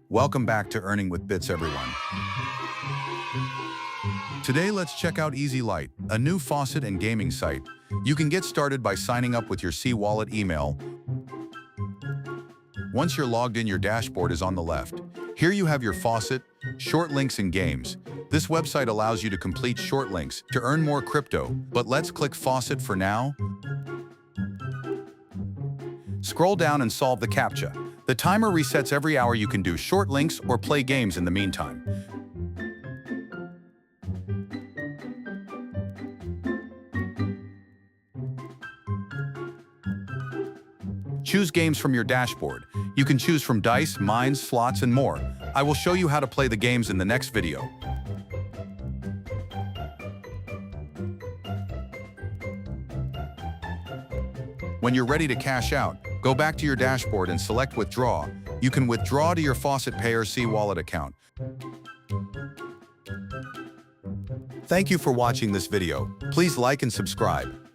Welcome back to Earning with Bits, everyone. Today, let's check out Easylite, a new faucet and gaming site. You can get started by signing up with your C-Wallet email. Once you're logged in, your dashboard is on the left. Here you have your faucet, Shortlinks, and games. This website allows you to complete Shortlinks to earn more crypto, but let's click faucet for now. Scroll down and solve the CAPTCHA. The timer resets every hour. You can do Shortlinks or play games in the meantime. Choose games from your dashboard. You can choose from dice, mines, slots, and more. I will show you how to play the games in the next video. When you're ready to cash out, go back to your dashboard and select Withdraw. You can withdraw to your Faucet Payer C-Wallet account. Thank you for watching this video. Please like and subscribe.